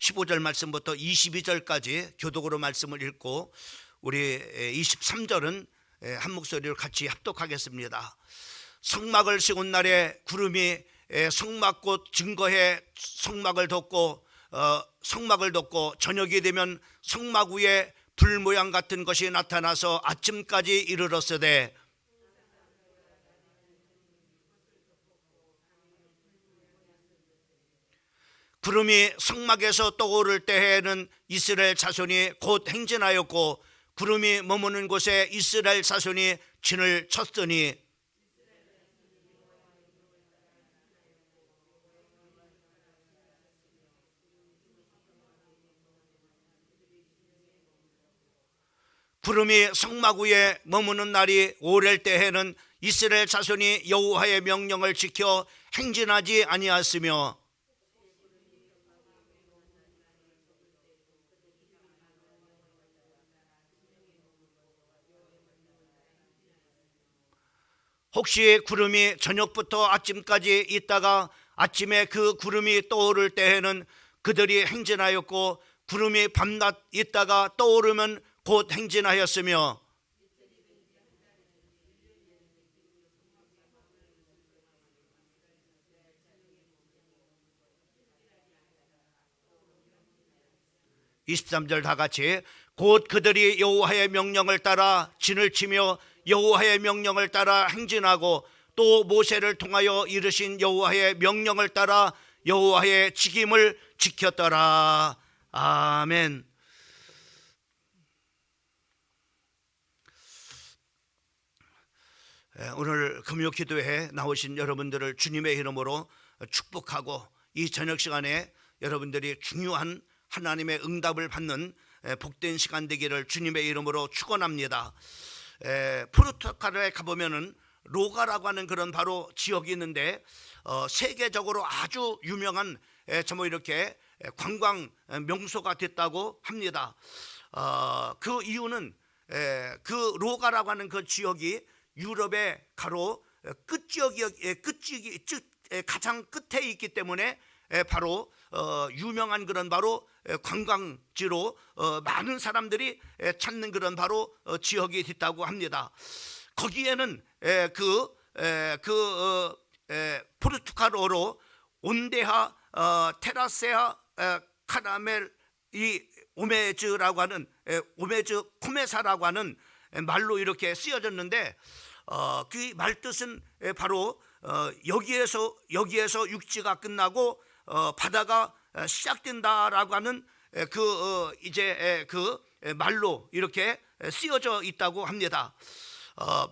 15절 말씀부터 22절까지 교독으로 말씀을 읽고 우리 23절은 한 목소리로 같이 합독하겠습니다. 성막을 세운 날에 구름이 성막꽃 증거해 성막을 덮고 저녁이 되면 성막 위에 불 모양 같은 것이 나타나서 아침까지 이르렀으되 구름이 성막에서 떠오를 때에는 이스라엘 자손이 곧 행진하였고 구름이 머무는 곳에 이스라엘 자손이 진을 쳤으니 구름이 성막 위에 머무는 날이 오랠 때에는 이스라엘 자손이 여호와의 명령을 지켜 행진하지 아니하였으며 혹시 구름이 저녁부터 아침까지 있다가 아침에 그 구름이 떠오를 때에는 그들이 행진하였고 구름이 밤낮 있다가 떠오르면 곧 행진하였으며 (23절) 다 같이 곧 그들이 여호와의 명령을 따라 진을 치며 여호와의 명령을 따라 행진하고 또 모세를 통하여 이르신 여호와의 명령을 따라 여호와의 직임을 지켰더라. 아멘. 오늘 금요 기도회에 나오신 여러분들을 주님의 이름으로 축복하고 이 저녁 시간에 여러분들이 중요한 하나님의 응답을 받는 복된 시간 되기를 주님의 이름으로 축원합니다. 포르투갈에 가보면은 로가라고 하는 그런 바로 지역이 있는데 세계적으로 아주 유명한 뭐 이렇게 관광 명소가 됐다고 합니다. 그 이유는 그 로가라고 하는 그 지역이 유럽의 가로 가장 끝에 있기 때문에 바로 유명한 그런 바로 관광지로 많은 사람들이 찾는 그런 바로 지역이 됐다고 합니다. 거기에는 포르투갈어로 온데하 테라세아 카라멜 이 오메즈라고 하는 오메즈 코메사라고 하는 말로 이렇게 쓰여졌는데 그 말뜻은 바로 여기에서 육지가 끝나고 바다가 시작된다라고 하는 그 말로 이렇게 쓰여져 있다고 합니다.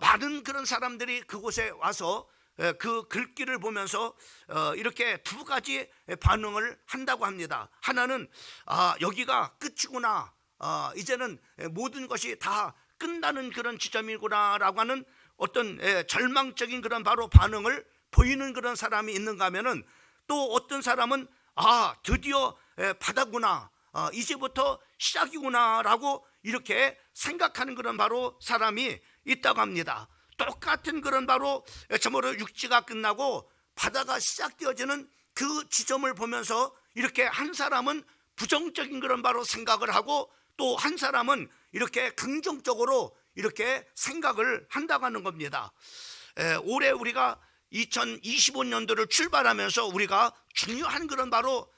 많은 그런 사람들이 그곳에 와서 그 글귀를 보면서 이렇게 두 가지 반응을 한다고 합니다. 하나는 여기가 끝이구나, 이제는 모든 것이 다 끝나는 그런 지점이구나라고 하는 어떤 절망적인 그런 바로 반응을 보이는 그런 사람이 있는가 하면은 또 어떤 사람은 드디어 바다구나, 이제부터 시작이구나라고 이렇게 생각하는 그런 바로 사람이 있다고 합니다. 똑같은 그런 바로 참으로 육지가 끝나고 바다가 시작되어지는 그 지점을 보면서 이렇게 한 사람은 부정적인 그런 바로 생각을 하고 또 한 사람은 이렇게 긍정적으로 이렇게 생각을 한다고 하는 겁니다. 올해 우리가 2025년도를 출발하면서 우리가 중요한 그런 바로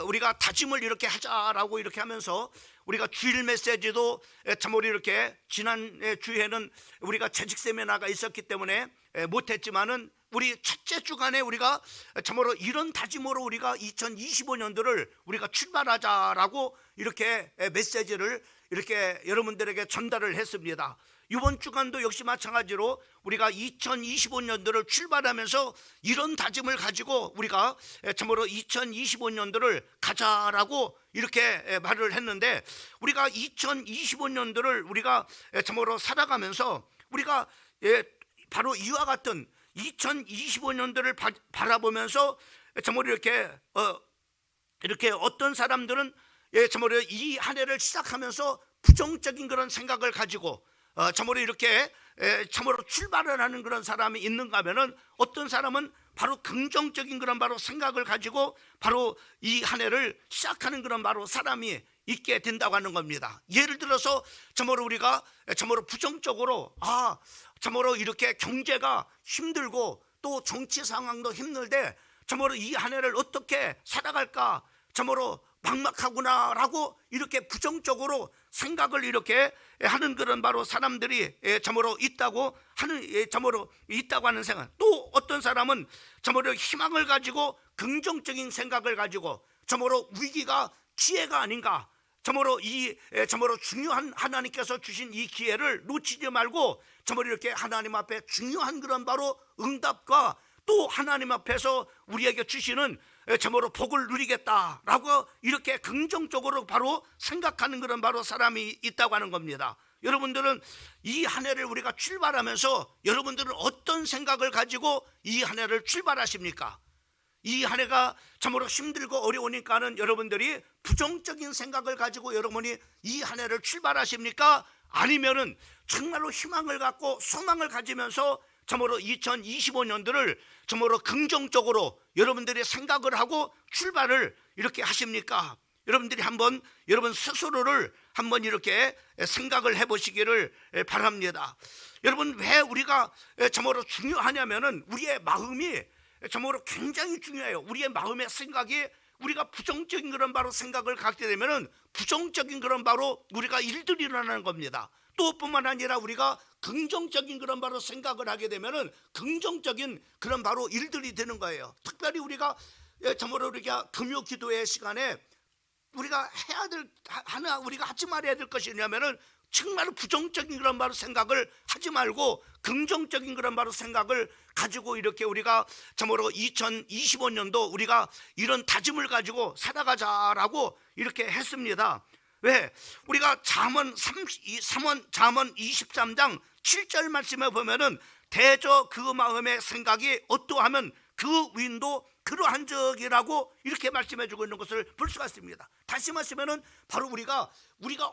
우리가 다짐을 이렇게 하자라고 이렇게 하면서 우리가 주일 메시지도 참으로 이렇게 지난 주에는 우리가 재직 세미나가 있었기 때문에 못했지만은 우리 첫째 주간에 우리가 참으로 이런 다짐으로 우리가 2025년도를 우리가 출발하자라고 이렇게 메시지를 이렇게 여러분들에게 전달을 했습니다. 이번 주간도 역시 마찬가지로 우리가 2025년도를 출발하면서 이런 다짐을 가지고 우리가 참으로 2025년도를 가자라고 이렇게 말을 했는데 우리가 2025년도를 우리가 참으로 살아가면서 우리가 바로 이와 같은 2025년도를 바라보면서 참으로 이렇게 어떤 사람들은 참으로 이 한 해를 시작하면서 부정적인 그런 생각을 가지고 참으로 이렇게 참으로 출발을 하는 그런 사람이 있는가 하면은, 어떤 사람은 바로 긍정적인 그런 바로 생각을 가지고 바로 이 한 해를 시작하는 그런 바로 사람이 있게 된다고 하는 겁니다. 예를 들어서 참으로 우리가 참으로 부정적으로 참으로 이렇게 경제가 힘들고 또 정치 상황도 힘들대 참으로 이 한 해를 어떻게 살아갈까 참으로 막막하구나라고 이렇게 부정적으로 생각을 이렇게 하는 그런 바로 사람들이 참으로 있다고 하는 생각. 또 어떤 사람은 참으로 희망을 가지고 긍정적인 생각을 가지고 참으로 위기가 기회가 아닌가, 참으로 참으로 중요한 하나님께서 주신 이 기회를 놓치지 말고 참으로 이렇게 하나님 앞에 중요한 그런 바로 응답과 또 하나님 앞에서 우리에게 주시는 참으로 복을 누리겠다라고 이렇게 긍정적으로 바로 생각하는 그런 바로 사람이 있다고 하는 겁니다. 여러분들은 이 한 해를 우리가 출발하면서 여러분들은 어떤 생각을 가지고 이 한 해를 출발하십니까? 이 한 해가 참으로 힘들고 어려우니까는 여러분들이 부정적인 생각을 가지고 여러분이 이 한 해를 출발하십니까? 아니면은 정말로 희망을 갖고 소망을 가지면서 참으로 2025년도를 참으로 긍정적으로 여러분들이 생각을 하고 출발을 이렇게 하십니까? 여러분들이 한번 여러분 스스로를 한번 이렇게 생각을 해보시기를 바랍니다. 여러분, 왜 우리가 참으로 중요하냐면은 우리의 마음이 참으로 굉장히 중요해요. 우리의 마음의 생각이, 우리가 부정적인 그런 바로 생각을 갖게 되면은 부정적인 그런 바로 우리가 일들이 일어나는 겁니다. 또 뿐만 아니라 우리가 긍정적인 그런 바로 생각을 하게 되면은 긍정적인 그런 바로 일들이 되는 거예요. 특별히 우리가 참으로 우리가 금요 기도회 시간에 우리가 해야 될 하나, 우리가 하지 말아야 될 것이 뭐냐면은 정말 부정적인 그런 바로 생각을 하지 말고 긍정적인 그런 바로 생각을 가지고 이렇게 우리가 참으로 2025년도 우리가 이런 다짐을 가지고 살아가자라고 이렇게 했습니다. 왜? 우리가 잠언 23장 7절 말씀에 보면은 대저 그 마음의 생각이 어떠하면 그 위인도 그러한 적이라고 이렇게 말씀해 주고 있는 것을 볼 수가 있습니다. 다시 말씀하면은 바로 우리가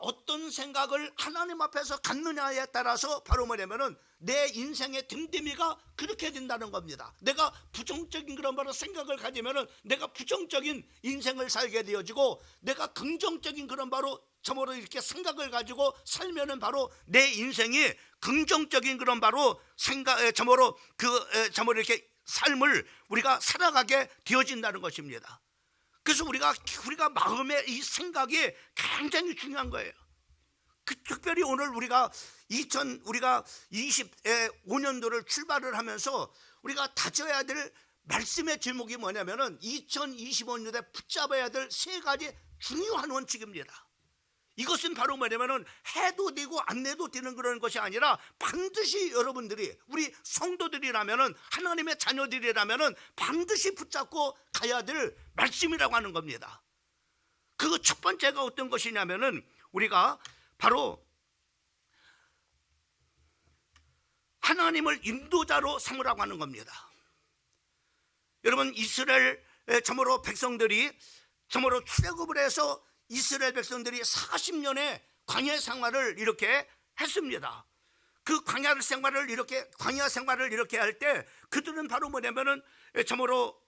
어떤 생각을 하나님 앞에서 갖느냐에 따라서 바로 뭐냐면은 내 인생의 됨됨이가 그렇게 된다는 겁니다. 내가 부정적인 그런 바로 생각을 가지면은 내가 부정적인 인생을 살게 되어지고, 내가 긍정적인 그런 바로 참으로 이렇게 생각을 가지고 살면은 바로 내 인생이 긍정적인 그런 바로 참으로 이렇게 삶을 우리가 살아가게 되어진다는 것입니다. 그래서 우리가 마음의 이 생각이 굉장히 중요한 거예요. 특별히 오늘 우리가 25년도를 출발을 하면서 우리가 다져야 될 말씀의 제목이 뭐냐면은 2025년에 붙잡아야 될 세 가지 중요한 원칙입니다. 이것은 바로 뭐냐면은 해도 되고 안 해도 되는 그런 것이 아니라 반드시 여러분들이, 우리 성도들이라면은, 하나님의 자녀들이라면은 반드시 붙잡고 가야 될 말씀이라고 하는 겁니다. 그 첫 번째가 어떤 것이냐면은 우리가 바로 하나님을 인도자로 삼으라고 하는 겁니다. 여러분, 이스라엘 참으로 백성들이 참으로 출애굽을 해서 이스라엘 백성들이 40년의 광야 생활을 이렇게 했습니다. 그 광야 생활을 이렇게 할 때 그들은 바로 뭐냐면은 참으로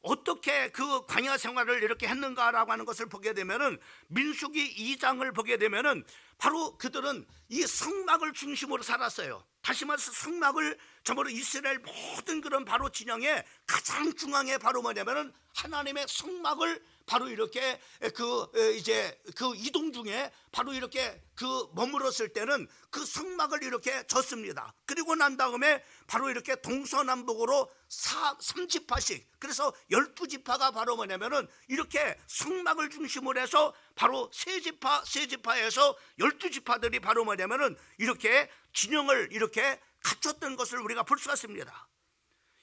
어떻게 그 광야 생활을 이렇게 했는가라고 하는 것을 보게 되면은 민수기 2장을 보게 되면은 바로 그들은 이 성막을 중심으로 살았어요. 다시 말해서 성막을 참으로 이스라엘 모든 그런 바로 진영의 가장 중앙에 바로 뭐냐면은 하나님의 성막을 바로 이렇게 그 이동 중에 바로 이렇게 머물었을 때는 그 성막을 이렇게 졌습니다. 그리고 난 다음에 바로 이렇게 동서남북으로 3지파씩, 그래서 12지파가 바로 뭐냐면은 이렇게 성막을 중심으로 해서 바로 세 지파에서 12지파들이 바로 뭐냐면은 이렇게 진영을 이렇게 갖췄던 것을 우리가 볼 수가 있습니다.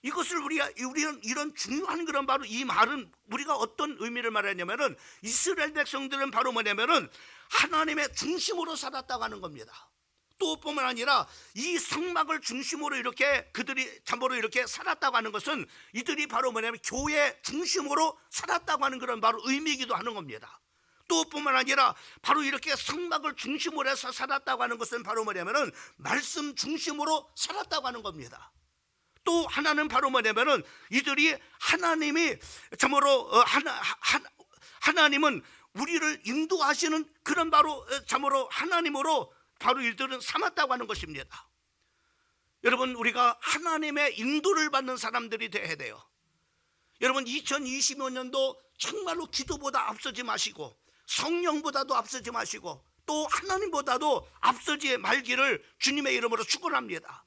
이것을 우리는 이런 중요한 그런 바로 이 말은 우리가 어떤 의미를 말하냐면은 이스라엘 백성들은 바로 뭐냐면은 하나님의 중심으로 살았다고 하는 겁니다. 또 뿐만 아니라 이 성막을 중심으로 이렇게 그들이 참으로 이렇게 살았다고 하는 것은 이들이 바로 뭐냐면 교회 중심으로 살았다고 하는 그런 바로 의미이기도 하는 겁니다. 또 뿐만 아니라 바로 이렇게 성막을 중심으로 해서 살았다고 하는 것은 바로 뭐냐면은 말씀 중심으로 살았다고 하는 겁니다. 또 하나는 바로 뭐냐면은 이들이 하나님이 참으로 하나님은 우리를 인도하시는 그런 바로 참으로 하나님으로 바로 이들은 삼았다고 하는 것입니다. 여러분, 우리가 하나님의 인도를 받는 사람들이 되어야 돼요. 여러분, 2025년도 정말로 기도보다 앞서지 마시고 성령보다도 앞서지 마시고 또 하나님보다도 앞서지 말기를 주님의 이름으로 축원합니다.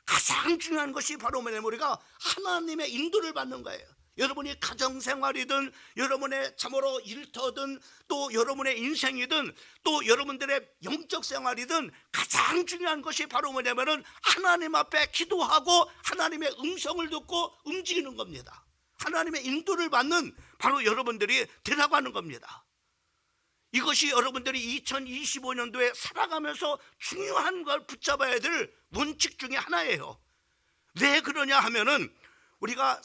가장 중요한 것이 바로 뭐냐면 우리가 하나님의 인도를 받는 거예요. 여러분이 가정생활이든 여러분의 참으로 일터든 또 여러분의 인생이든 또 여러분들의 영적 생활이든 가장 중요한 것이 바로 뭐냐면은 하나님 앞에 기도하고 하나님의 음성을 듣고 움직이는 겁니다. 하나님의 인도를 받는 바로 여러분들이 되라고 하는 겁니다. 이것이 여러분들이 2025년도에 살아가면서 중요한 걸 붙잡아야 될 원칙 중에 하나예요. 왜 그러냐 하면은 우리가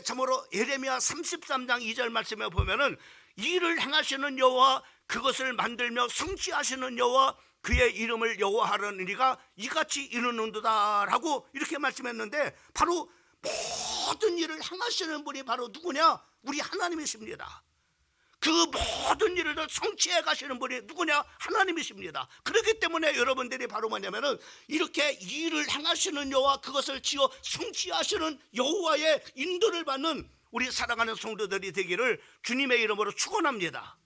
참으로 예레미야 33장 2절 말씀에 보면은 일을 행하시는 여호와 그것을 만들며 성취하시는 여호와 그의 이름을 여호와하려니가 이같이 이르는도다라고 이렇게 말씀했는데 바로 모든 일을 행하시는 분이 바로 누구냐? 우리 하나님이십니다. 그 모든 일을 성취해 가시는 분이 누구냐? 하나님이십니다. 그렇기 때문에 여러분들이 바로 뭐냐면은 이렇게 일을 행하시는 여호와 그것을 지어 성취하시는 여호와의 인도를 받는 우리 사랑하는 성도들이 되기를 주님의 이름으로 축원합니다.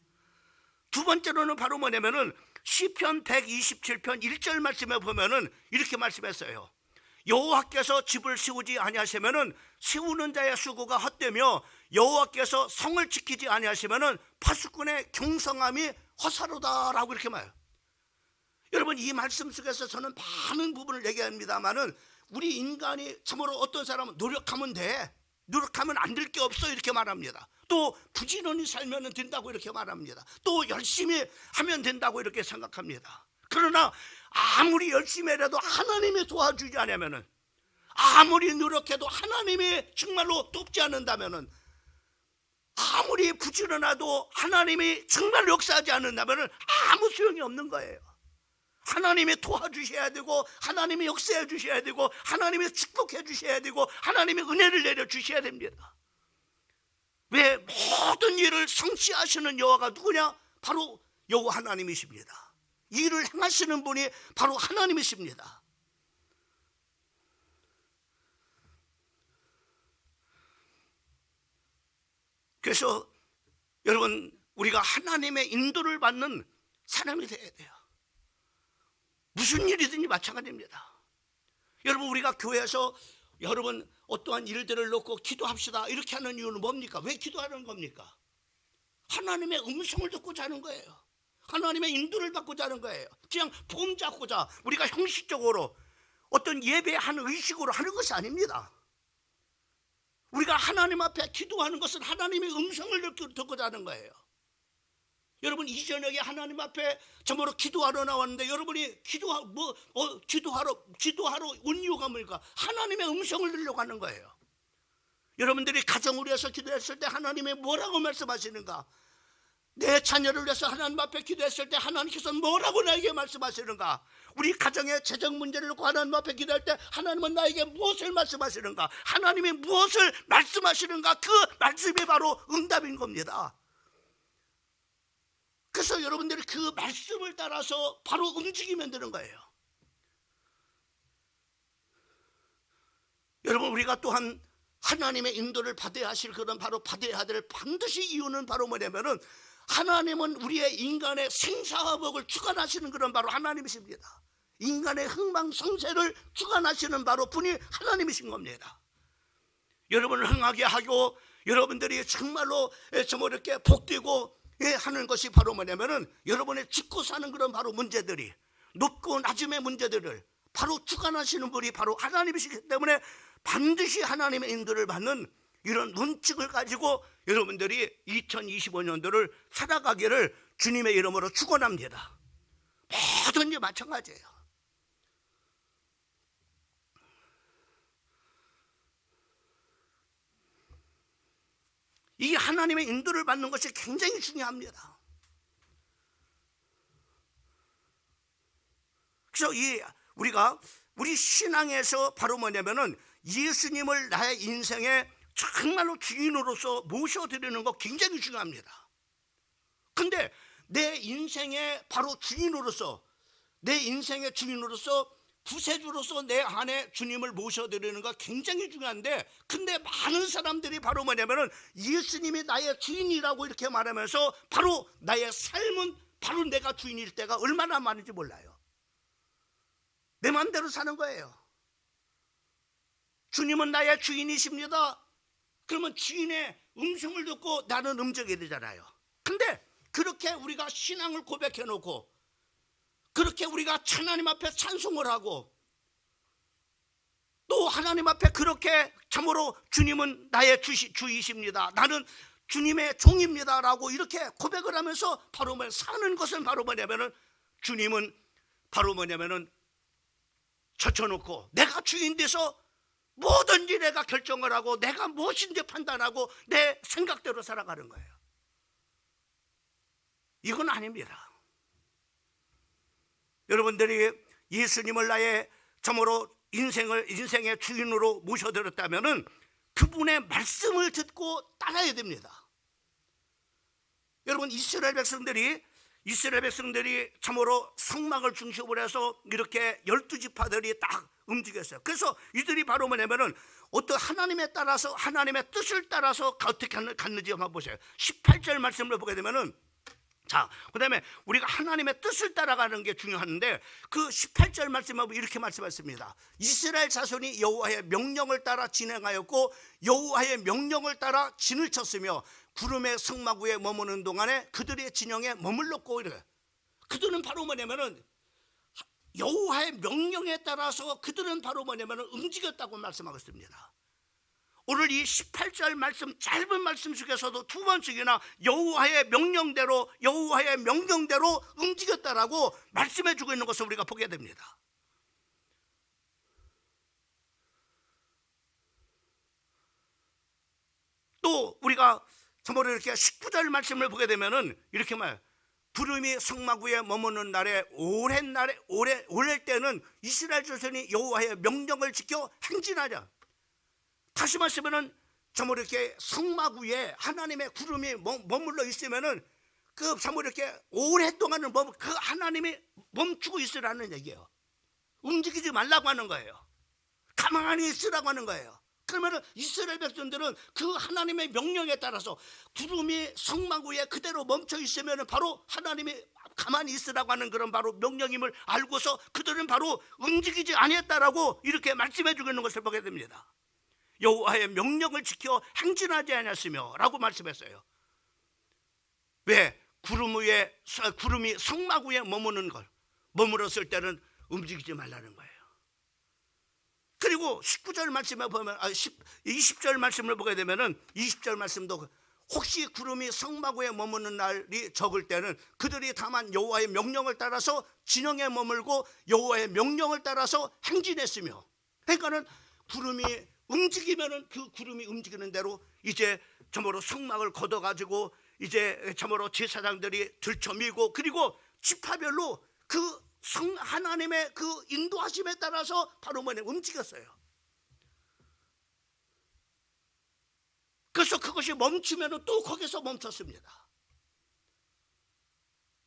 두 번째로는 바로 뭐냐면은 시편 127편 1절 말씀에 보면은 이렇게 말씀했어요. 여호와께서 집을 세우지 아니하시면은 세우는 자의 수고가 헛되며 여호와께서 성을 지키지 아니하시면은 파수꾼의 경성함이 허사로다라고 이렇게 말해요. 여러분, 이 말씀 속에서 저는 많은 부분을 얘기합니다만은 우리 인간이 참으로 어떤 사람은 노력하면 돼, 노력하면 안 될 게 없어 이렇게 말합니다. 또 부지런히 살면 된다고 이렇게 말합니다. 또 열심히 하면 된다고 이렇게 생각합니다. 그러나 아무리 열심히 해도 하나님이 도와주지 않으면은, 아무리 노력해도 하나님이 정말로 돕지 않는다면은, 아무리 부지런해도 하나님이 정말 역사하지 않는다면은 아무 소용이 없는 거예요. 하나님이 도와주셔야 되고 하나님이 역사해 주셔야 되고 하나님이 축복해 주셔야 되고 하나님이 은혜를 내려 주셔야 됩니다. 왜? 모든 일을 성취하시는 여호와가 누구냐? 바로 여호와 하나님이십니다. 일을 행하시는 분이 바로 하나님이십니다. 그래서 여러분, 우리가 하나님의 인도를 받는 사람이 되어야 돼요. 무슨 일이든지 마찬가지입니다. 여러분, 우리가 교회에서 여러분 어떠한 일들을 놓고 기도합시다 이렇게 하는 이유는 뭡니까? 왜 기도하는 겁니까? 하나님의 음성을 듣고자 하는 거예요. 하나님의 인도를 받고자 하는 거예요. 그냥 폼 잡고자 우리가 형식적으로 어떤 예배하는 의식으로 하는 것이 아닙니다. 우리가 하나님 앞에 기도하는 것은 하나님의 음성을 듣고자 하는 거예요. 여러분, 이 저녁에 하나님 앞에 정말로 기도하러 나왔는데 여러분이 기도하러 온 이유가 뭘까? 하나님의 음성을 들으려고 하는 거예요. 여러분들이 가정을 위해서 기도했을 때 하나님이 뭐라고 말씀하시는가? 내 자녀를 위해서 하나님 앞에 기도했을 때 하나님께서 뭐라고 나에게 말씀하시는가? 우리 가정의 재정 문제를 놓고 하나님 앞에 기도할 때 하나님은 나에게 무엇을 말씀하시는가? 하나님이 무엇을 말씀하시는가? 그 말씀이 바로 응답인 겁니다. 그래서 여러분들이 그 말씀을 따라서 바로 움직이면 되는 거예요. 여러분, 우리가 또한 하나님의 인도를 받아야 하실 그런 바로 받아야 될 반드시 이유는 바로 뭐냐면은 하나님은 우리의 인간의 생사화복을 주관하시는 그런 바로 하나님이십니다. 인간의 흥망성쇠를 주관하시는 바로 분이 하나님이신 겁니다. 여러분을 흥하게 하고 여러분들이 정말로 이렇게 복되고 하는 것이 바로 뭐냐면은 여러분의 죽고 사는 그런 바로 문제들이 높고 낮음의 문제들을 바로 주관하시는 분이 바로 하나님이시기 때문에 반드시 하나님의 인도를 받는 이런 원칙을 가지고 여러분들이 2025년도를 살아가기를 주님의 이름으로 축원합니다. 뭐든지 마찬가지예요. 이 하나님의 인도를 받는 것이 굉장히 중요합니다. 그래서 우리 신앙에서 바로 뭐냐면은 예수님을 나의 인생의 정말로 주인으로서 모셔드리는 거 굉장히 중요합니다. 근데 내 인생의 바로 주인으로서, 내 인생의 주인으로서, 구세주로서 내 안에 주님을 모셔드리는 거 굉장히 중요한데, 근데 많은 사람들이 바로 뭐냐면은 예수님이 나의 주인이라고 이렇게 말하면서 바로 나의 삶은 바로 내가 주인일 때가 얼마나 많은지 몰라요. 내 마음대로 사는 거예요. 주님은 나의 주인이십니다. 그러면 주인의 음성을 듣고 나는 움직여야 되잖아요. 근데 그렇게 우리가 신앙을 고백해 놓고, 그렇게 우리가 하나님 앞에 찬송을 하고, 또 하나님 앞에 그렇게 참으로 주님은 나의 주이십니다, 나는 주님의 종입니다 라고 이렇게 고백을 하면서 바로 사는 것은 바로 뭐냐면은, 주님은 바로 뭐냐면은 젖혀놓고 내가 주인 돼서 뭐든지 내가 결정을 하고 내가 무엇인지 판단하고 내 생각대로 살아가는 거예요. 이건 아닙니다. 여러분들이 예수님을 나의 참으로 인생의 주인으로 모셔드렸다면은 그분의 말씀을 듣고 따라야 됩니다. 여러분, 이스라엘 백성들이 참으로 성막을 중심으로 해서 이렇게 12지파들이 딱 움직였어요. 그래서 이들이 바로 뭐냐면은 어떤 하나님에 따라서, 하나님의 뜻을 따라서 어떻게 갔는지 한번 보세요. 18절 말씀을 보게 되면은, 자, 그 다음에 우리가 하나님의 뜻을 따라가는 게 중요한데, 그 18절 말씀하고 이렇게 말씀하셨습니다. 이스라엘 자손이 여호와의 명령을 따라 진행하였고 여호와의 명령을 따라 진을 쳤으며 구름의 성막 위에 머무는 동안에 그들의 진영에 머물렀고, 이래. 그들은 바로 뭐냐면은 여호와의 명령에 따라서 그들은 바로 뭐냐면은 움직였다고 말씀하고 있습니다. 오늘 이 18절 말씀, 짧은 말씀 중에서도 두 번씩이나 여호와의 명령대로 움직였다라고 말씀해 주고 있는 것을 우리가 보게 됩니다. 또 우리가 참고로 이렇게 19절 말씀을 보게 되면은 이렇게 말, 구름이 성막 위에 머무는 날에 오랜 때는 이스라엘 자손이 여호와의 명령을 지켜 행진하자. 다시 말하면은 참으로 이렇게 성막 위에 하나님의 구름이 머물러 있으면은 그 참으로 이렇게 오랫동안은 그 하나님이 멈추고 있으라는 얘기예요. 움직이지 말라고 하는 거예요. 가만히 있으라고 하는 거예요. 그러면은 이스라엘 백성들은 그 하나님의 명령에 따라서 구름이 성막 위에 그대로 멈춰 있으면은 바로 하나님이 가만히 있으라고 하는 그런 바로 명령임을 알고서 그들은 바로 움직이지 아니했다라고 이렇게 말씀해 주고 있는 것을 보게 됩니다. 여호와의 명령을 지켜 행진하지 않았으며 라고 말씀했어요. 왜? 구름이 성막 위에 머물었을 때는 움직이지 말라는 거예요. 그리고 19절 말씀에 보면 20절 말씀을 보게 되면은 20절 말씀도 혹시 구름이 성막 위에 머무는 날이 적을 때는 그들이 다만 여호와의 명령을 따라서 진영에 머물고 여호와의 명령을 따라서 행진했으며, 그러니까는 구름이 움직이면은 그 구름이 움직이는 대로 이제 참으로 성막을 걷어가지고 이제 참으로 제사장들이 들쳐밀고, 그리고 지파별로 그 하나님의 그 인도하심에 따라서 바로 움직였어요. 그래서 그것이 멈추면 또 거기서 멈췄습니다.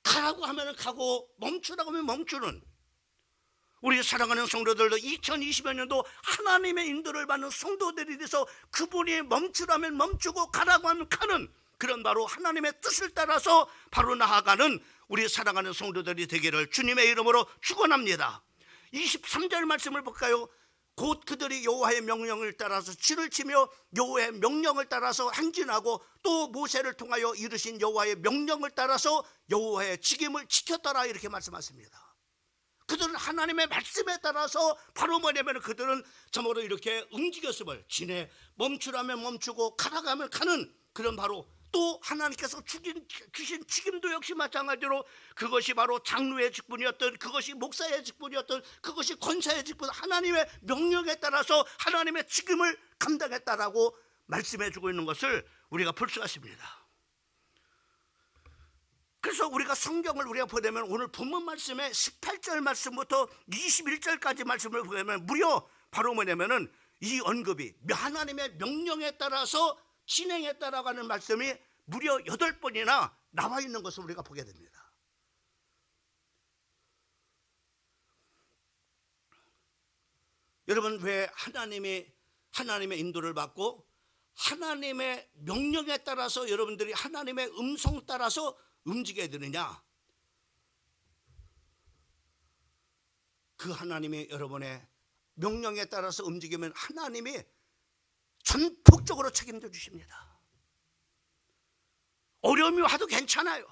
가라고 하면 가고 멈추라고 하면 멈추는, 우리 사랑하는 성도들도 2020년도 하나님의 인도를 받는 성도들이 돼서 그분이 멈추라면 멈추고 가라고 하면 가는 그런 바로 하나님의 뜻을 따라서 바로 나아가는 우리 사랑하는 성도들이 되기를 주님의 이름으로 축원합니다. 23절 말씀을 볼까요? 곧 그들이 여호와의 명령을 따라서 진을 치며 여호와의 명령을 따라서 행진하고 또 모세를 통하여 이르신 여호와의 명령을 따라서 여호와의 직임을 지켰더라, 이렇게 말씀하십니다. 그들은 하나님의 말씀에 따라서 바로 뭐냐면 그들은 참으로 이렇게 움직였음을, 진에 멈추라면 멈추고 가라고 하면 가는 그런 바로, 또 하나님께서 주신 책임도 역시 마찬가지로 그것이 바로 장로의 직분이었던, 그것이 목사의 직분이었던, 그것이 권사의 직분, 하나님의 명령에 따라서 하나님의 책임을 감당했다라고 말씀해 주고 있는 것을 우리가 볼 수가 있습니다. 그래서 우리가 성경을 우리가 보려면 오늘 본문 말씀에 18절 말씀부터 21절까지 말씀을 보면 무려 바로 뭐냐면은 이 언급이 하나님의 명령에 따라서 진행했다라고 하는 말씀이 무려 8번이나 나와 있는 것을 우리가 보게 됩니다. 여러분, 왜 하나님의 인도를 받고 하나님의 명령에 따라서 여러분들이 하나님의 음성 따라서 움직여야 되느냐? 그 하나님이 여러분의 명령에 따라서 움직이면 하나님이 전폭적으로 책임져 주십니다. 어려움이 와도 괜찮아요.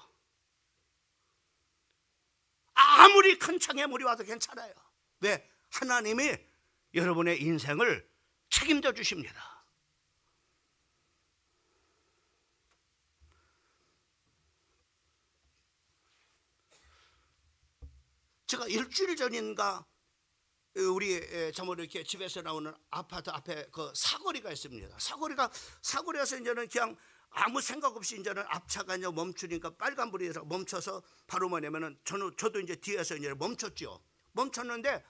아무리 큰 장애물이 와도 괜찮아요. 왜? 하나님이 여러분의 인생을 책임져 주십니다. 제가 일주일 전인가 우리 저뭐 이렇게 집에서 나오는 아파트 앞에 그 사거리가 있습니다. 사거리에서 이제는 그냥 아무 생각 없이 이제는 앞차가 이제 멈추니까 빨간불이라서 멈춰서 바로 뭐냐면은 저도 이제 뒤에서 이제 멈췄죠. 멈췄는데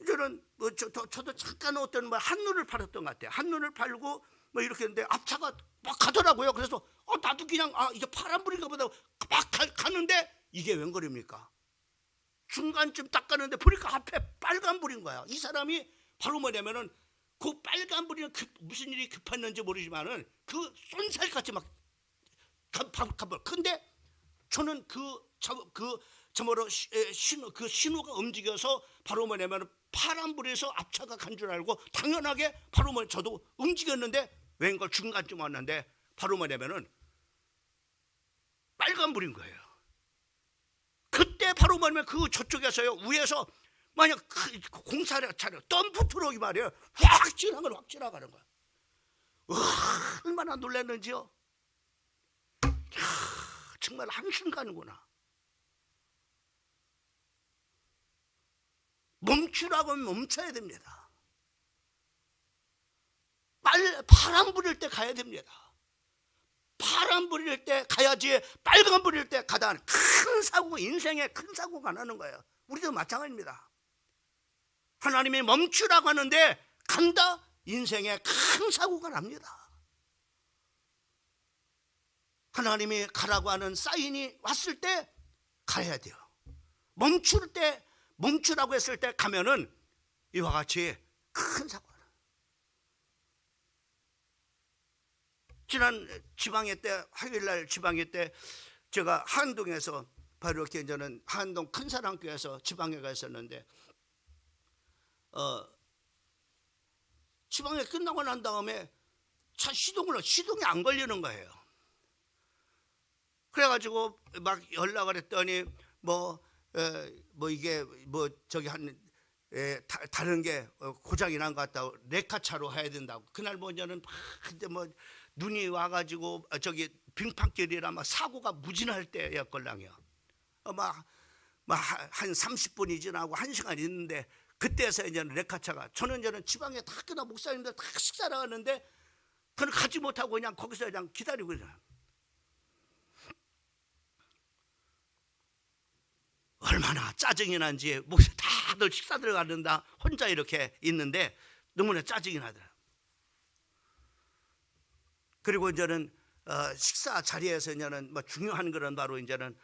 이제는 뭐 저도 잠깐 어떤 뭐 한눈을 팔았던 것 같아요. 한눈을 팔고 뭐 이렇게 했는데 앞차가 막 가더라고요. 그래서 나도 그냥 이게 파란불인가 보다 막 가는데 이게 웬 거립니까? 중간쯤 딱 가는데 보니까 앞에 빨간불인 거야. 이 사람이 바로 뭐냐면은 그 빨간불이는 무슨 일이 급했는지 모르지만은 그 쏜살같이 막 가버. 근데 저는 그 신호가 움직여서 바로 뭐냐면 파란불에서 앞차가 간 줄 알고 당연하게 바로 저도 움직였는데 웬걸 중간쯤 왔는데 바로 뭐냐면은 빨간불인 거예요. 그때 바로 뭐냐면 그 저쪽에서요 위에서 만약 공사를 차려 덤프 트럭이 말이에요 확 지나가는 거야. 얼마나 놀랐는지요. 정말 한순간이구나. 멈추라고 하면 멈춰야 됩니다. 파란불일 때 가야 됩니다. 파란불일 때 가야지 빨간불일 때 가다 큰 사고, 인생에 큰 사고가 나는 거예요. 우리도 마찬가지입니다. 하나님이 멈추라고 하는데 간다? 인생에 큰 사고가 납니다. 하나님이 가라고 하는 사인이 왔을 때 가야 돼요. 멈추라고 했을 때 가면은 이와 같이 큰 사고가 나요. 지난 지방회 때, 화요일날 지방회 때 제가 한동에서 바로 이렇게 저는 한동 큰사랑교회에서 지방회가 있었는데 지방회 끝나고 난 다음에 차 시동이 안 걸리는 거예요. 그래가지고 막 연락을 했더니 이게 저기 다른 게 고장이 난 것 같다고 레카차로 해야 된다고. 그날 저는 근데 눈이 와가지고 저기 빙판길이라 막 사고가 무진할 때였걸랑요. 한 30분이 지나고 1시간 있는데 그때서 이제 레카차가 저는 지방에 다 끝나 목사님들 다 식사를 하는데 그는 가지 못하고 그냥 거기서 그냥 기다리고 있어요. 얼마나 짜증이 난지 다들 식사 들어가는다 혼자 이렇게 있는데 너무나 짜증이 나더라고요. 그리고 이제는 식사 자리에서 이제는 중요한 거는 바로 이제는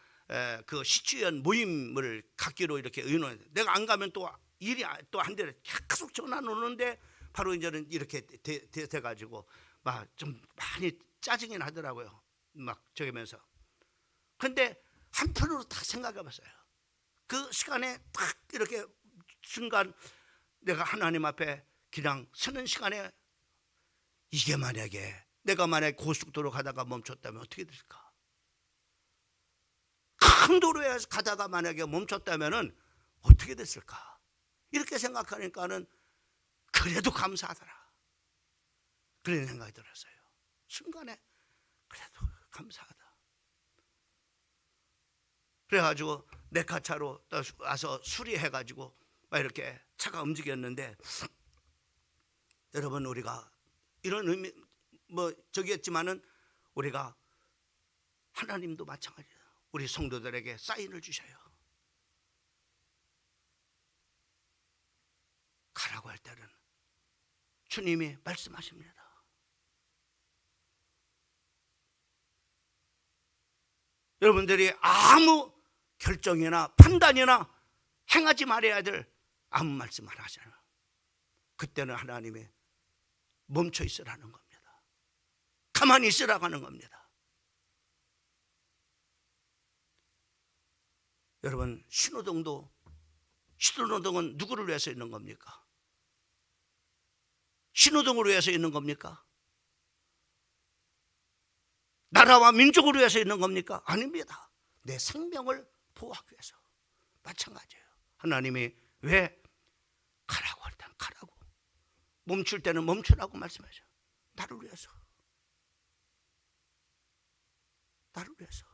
그 시주연 모임을 갖기로 이렇게 의논. 내가 안 가면 또 일이 또 한 대를 계속 전화 오는데 바로 이제는 이렇게 돼가지고 막 좀 많이 짜증이 나더라고요. 막 저기면서. 근데 한편으로 딱 생각해봤어요. 그 시간에 딱 이렇게 순간 내가 하나님 앞에 그냥 서는 시간에 이게 내가 만약에 고속도로 가다가 멈췄다면 어떻게 될까? 큰 도로에 가다가 만약에 멈췄다면 어떻게 됐을까? 이렇게 생각하니까는 그래도 감사하더라. 그런 생각이 들었어요. 순간에 그래도 감사하다. 그래가지고 레카차로 와서 수리해가지고 막 이렇게 차가 움직였는데 여러분 우리가 이런 의미 저기였지만은 우리가 하나님도 마찬가지예요. 우리 성도들에게 사인을 주셔요. 가라고 할 때는 주님이 말씀하십니다. 여러분들이 아무 결정이나 판단이나 행하지 말아야 될 아무 말씀 안 하잖아요. 그때는 하나님이 멈춰 있으라는 겁니다. 가만히 있으라고 하는 겁니다. 여러분, 신호등은 누구를 위해서 있는 겁니까? 신호등을 위해서 있는 겁니까? 나라와 민족을 위해서 있는 겁니까? 아닙니다. 내 생명을 보호하기 위해서. 마찬가지예요. 하나님이 왜 가라고 할 때는 가라고, 멈출 때는 멈추라고 말씀하죠. 나를 위해서. 나를 위해서.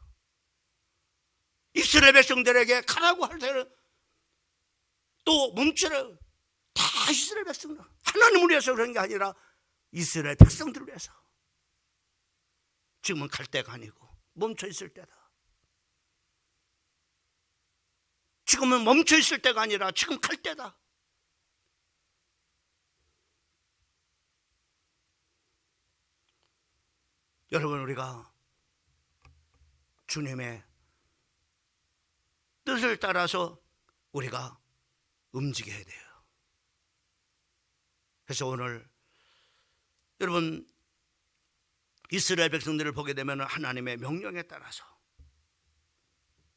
이스라엘 백성들에게 가라고 할 때는 또 멈추라. 다 이스라엘 백성들, 하나님을 위해서 그런 게 아니라 이스라엘 백성들을 위해서. 지금은 갈 때가 아니고 멈춰 있을 때다. 지금은 멈춰 있을 때가 아니라 지금 갈 때다. 여러분, 우리가 주님의 뜻을 따라서 우리가 움직여야 돼요. 그래서 오늘 여러분, 이스라엘 백성들을 보게 되면 하나님의 명령에 따라서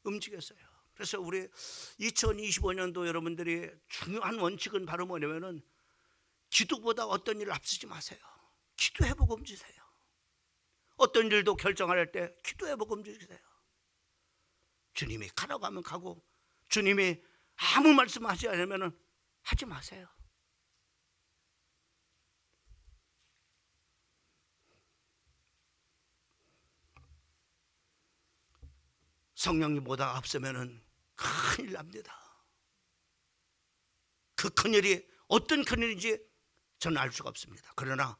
움직였어요. 그래서 우리 2025년도 여러분들이 중요한 원칙은 바로 뭐냐면은 기도보다 어떤 일을 앞서지 마세요. 기도해보고 움직이세요. 어떤 일도 결정할 때 기도해보고 움직이세요. 주님이 가라고 하면 가고, 주님이 아무 말씀하지 않으면 하지 마세요. 성령님보다 앞서면은 큰일 납니다. 그 큰일이 어떤 큰일인지 저는 알 수가 없습니다. 그러나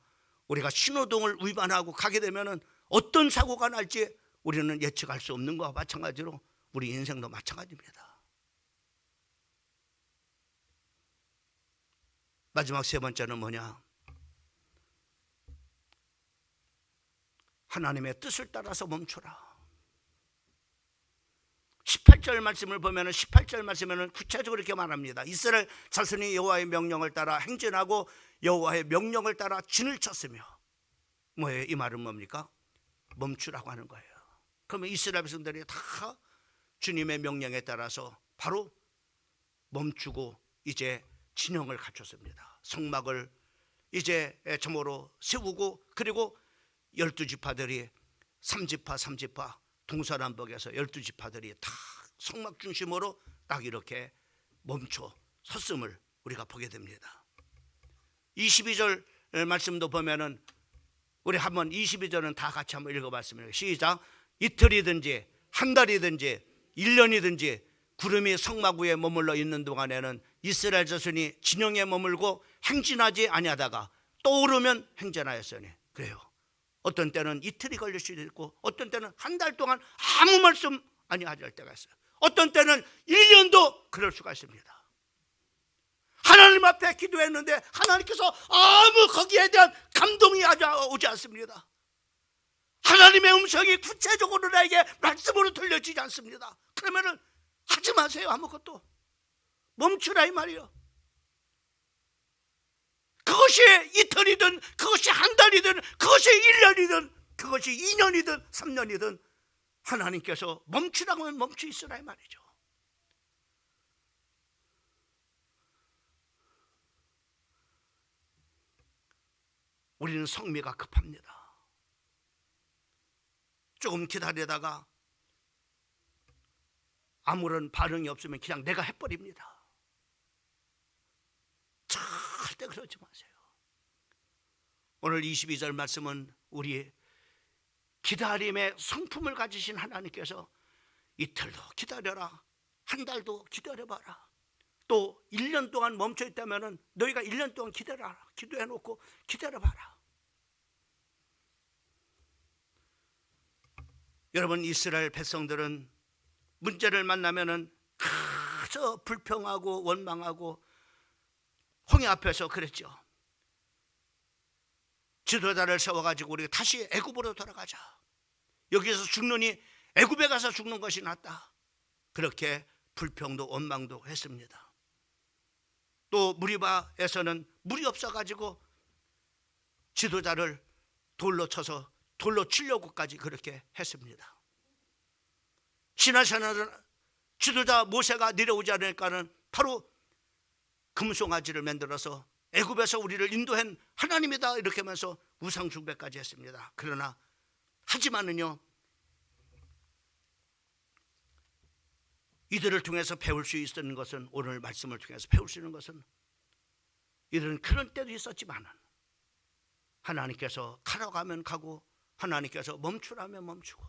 우리가 신호등을 위반하고 가게 되면은 어떤 사고가 날지 우리는 예측할 수 없는 것과 마찬가지로 우리 인생도 마찬가지입니다. 마지막 세 번째는 뭐냐? 하나님의 뜻을 따라서 멈춰라. 18절 말씀을 보면 18절 말씀에는 구체적으로 이렇게 말합니다. 이스라엘 자손이 여호와의 명령을 따라 행진하고 여호와의 명령을 따라 진을 쳤으며. 뭐예요? 이 말은 뭡니까? 멈추라고 하는 거예요. 그러면 이스라엘 백성들이 다 주님의 명령에 따라서 바로 멈추고 이제 진영을 갖췄습니다. 성막을 이제 점으로 세우고, 그리고 12지파들이 3지파 동서남북에서 12지파들이 다 성막 중심으로 딱 이렇게 멈춰 섰음을 우리가 보게 됩니다. 22절 말씀도 보면은 우리 한번 22절은 다 같이 한번 읽어봤습니다. 시작. 이틀이든지 한 달이든지 1년이든지 구름이 성막 위에 머물러 있는 동안에는 이스라엘 자손이 진영에 머물고 행진하지 아니하다가 떠오르면 행진하였으니. 그래요. 어떤 때는 이틀이 걸릴 수도 있고, 어떤 때는 한 달 동안 아무 말씀 아니하지 할 때가 있어요. 어떤 때는 1년도 그럴 수가 있습니다. 하나님 앞에 기도했는데 하나님께서 아무 거기에 대한 감동이 오지 않습니다. 하나님의 음성이 구체적으로 나에게 말씀으로 들려지지 않습니다. 그러면은 하지 마세요. 아무것도 멈추라 이 말이에요. 그것이 이틀이든 그것이 한 달이든 그것이 1년이든 그것이 2년이든 3년이든 하나님께서 멈추라고 하면 멈추 있으라 이 말이죠. 우리는 성미가 급합니다. 조금 기다리다가 아무런 반응이 없으면 그냥 내가 해버립니다. 절대 그러지 마세요. 오늘 22절 말씀은 우리 기다림의 성품을 가지신 하나님께서 이틀도 기다려라, 한 달도 기다려봐라, 또 1년 동안 멈춰 있다면 너희가 1년 동안 기다려라, 기도해놓고 기다려봐라. 여러분, 이스라엘 백성들은 문제를 만나면은 그저 불평하고 원망하고 홍해 앞에서 그랬죠. 지도자를 세워가지고 우리가 다시 애굽으로 돌아가자. 여기서 죽느니 애굽에 가서 죽는 것이 낫다. 그렇게 불평도 원망도 했습니다. 또 무리바에서는 물이 없어가지고 지도자를 돌로 쳐서 돌로 치려고까지 그렇게 했습니다. 시내산에는 지도자 모세가 내려오지 않으니까는 바로 금송아지를 만들어서 애굽에서 우리를 인도한 하나님이다 이렇게 하면서 우상 숭배까지 했습니다. 그러나 하지만은요, 이들을 통해서 배울 수 있는 것은, 오늘 말씀을 통해서 배울 수 있는 것은, 이들은 그런 때도 있었지만 하나님께서 가라고 하면 가고 하나님께서 멈추라면 멈추고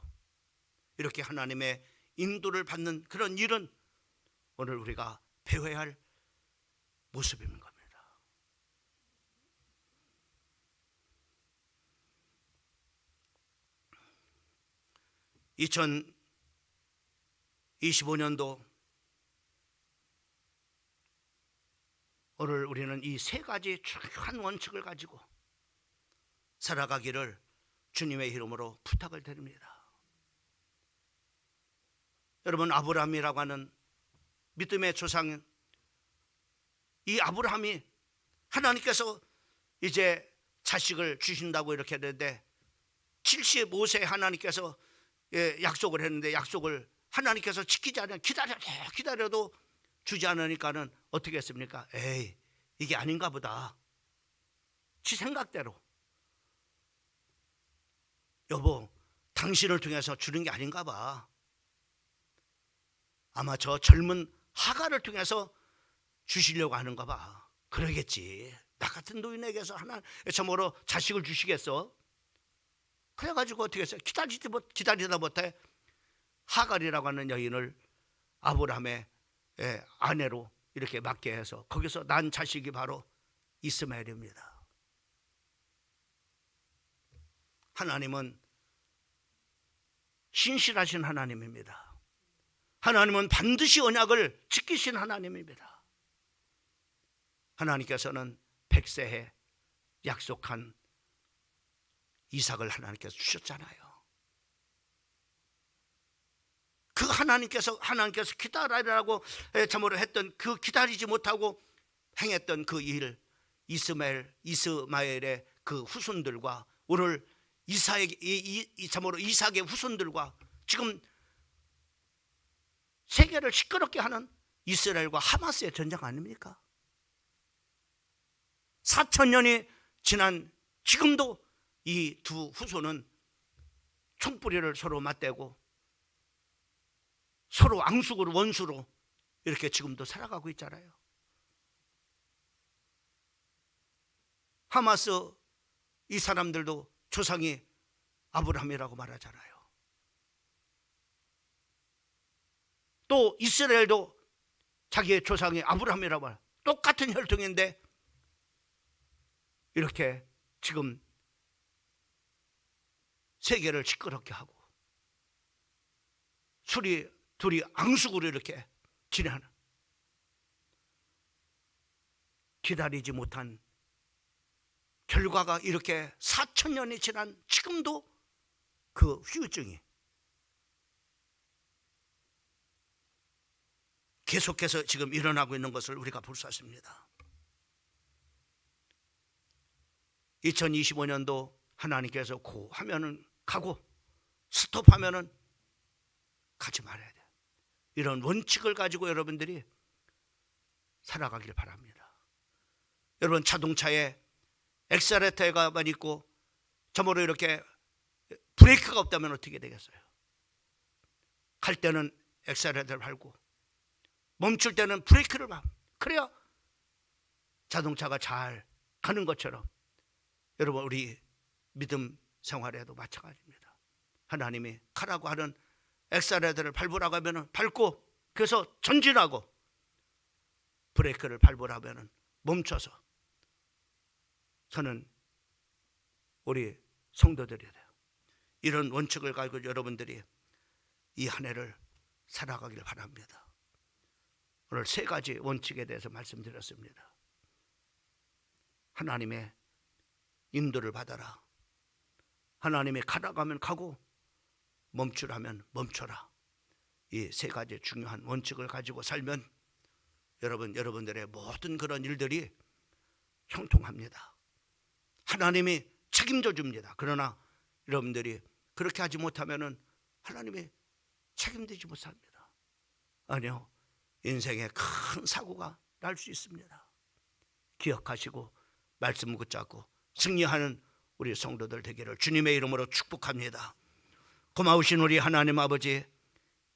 이렇게 하나님의 인도를 받는 그런 일은 오늘 우리가 배워야 할 모습인 겁니다. 2025년도 오늘 우리는 이 세 가지 중요한 원칙을 가지고 살아가기를 주님의 이름으로 부탁을 드립니다. 여러분, 아브라함이라고 하는 믿음의 조상, 이 아브라함이 하나님께서 이제 자식을 주신다고 이렇게 했는데 75세 하나님께서 약속을 했는데 약속을 하나님께서 지키지 않으면 기다려도 주지 않으니까는 어떻게 했습니까? 에이, 이게 아닌가 보다. 지 생각대로. 여보, 당신을 통해서 주는 게 아닌가 봐. 아마 저 젊은 하가를 통해서 주시려고 하는가 봐. 그러겠지. 나 같은 노인에게서 하나 참으로 자식을 주시겠어? 그래가지고 어떻게 했어요? 기다리다 못해 하갈이라고 하는 여인을 아브라함의 아내로 이렇게 맡게 해서 거기서 난 자식이 바로 이스마엘입니다. 하나님은 신실하신 하나님입니다. 하나님은 반드시 언약을 지키신 하나님입니다. 하나님께서는 100세에 약속한 이삭을 하나님께서 주셨잖아요. 그 하나님께서 기다리라고 참으로 했던 그 기다리지 못하고 행했던 그 일, 이스마엘의 그 후손들과 오늘 참으로 이삭의 후손들과 지금 세계를 시끄럽게 하는 이스라엘과 하마스의 전쟁 아닙니까? 4,000년이 지난 지금도 이 두 후손은 총뿌리를 서로 맞대고 서로 앙숙으로 원수로 이렇게 지금도 살아가고 있잖아요. 하마스 이 사람들도 조상이 아브라함이라고 말하잖아요. 또 이스라엘도 자기의 조상이 아브라함이라고 말해요. 똑같은 혈통인데 이렇게 지금 세계를 시끄럽게 하고 둘이 앙숙으로 이렇게 지내는, 기다리지 못한 결과가 이렇게 4,000년이 지난 지금도 그 후유증이 계속해서 지금 일어나고 있는 것을 우리가 볼 수 있습니다. 2025년도 하나님께서 고 하면은 가고 스톱하면은 가지 말아야 돼. 이런 원칙을 가지고 여러분들이 살아가길 바랍니다. 여러분, 자동차에 엑셀레이터가만 있고 저모로 이렇게 브레이크가 없다면 어떻게 되겠어요? 갈 때는 엑셀레이터를 밟고 멈출 때는 브레이크를 밟고, 그래야 자동차가 잘 가는 것처럼 여러분, 우리 믿음 생활에도 마찬가지입니다. 하나님이 가라고 하는 엑셀레이터를 밟으라고 하면 밟고, 그래서 전진하고, 브레이크를 밟으라고 하면 멈춰서 저는 우리 성도들이 돼요. 이런 원칙을 가지고 여러분들이 이 한 해를 살아가길 바랍니다. 오늘 세 가지 원칙에 대해서 말씀드렸습니다. 하나님의 인도를 받아라. 하나님의 가라가면 가고 멈추라면 멈춰라. 이 세 가지 중요한 원칙을 가지고 살면 여러분들의 모든 그런 일들이 형통합니다. 하나님이 책임져 줍니다. 그러나 여러분들이 그렇게 하지 못하면 하나님이 책임지지 못합니다. 아니요, 인생에 큰 사고가 날 수 있습니다. 기억하시고 말씀 붙잡고 승리하는 우리 성도들 되기를 주님의 이름으로 축복합니다. 고마우신 우리 하나님 아버지,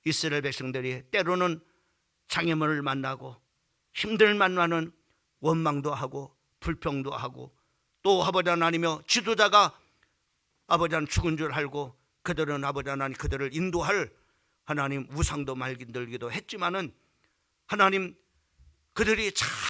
이스라엘 백성들이 때로는 장애물을 만나고 힘들 만나는 원망도 하고 불평도 하고 또 아버지 하나님이여 지도자가 아버지 하나님 죽은 줄 알고 그들은 아버지 하나님 그들을 인도할 하나님 우상도 만들기도 했지만은 하나님 그들이 잘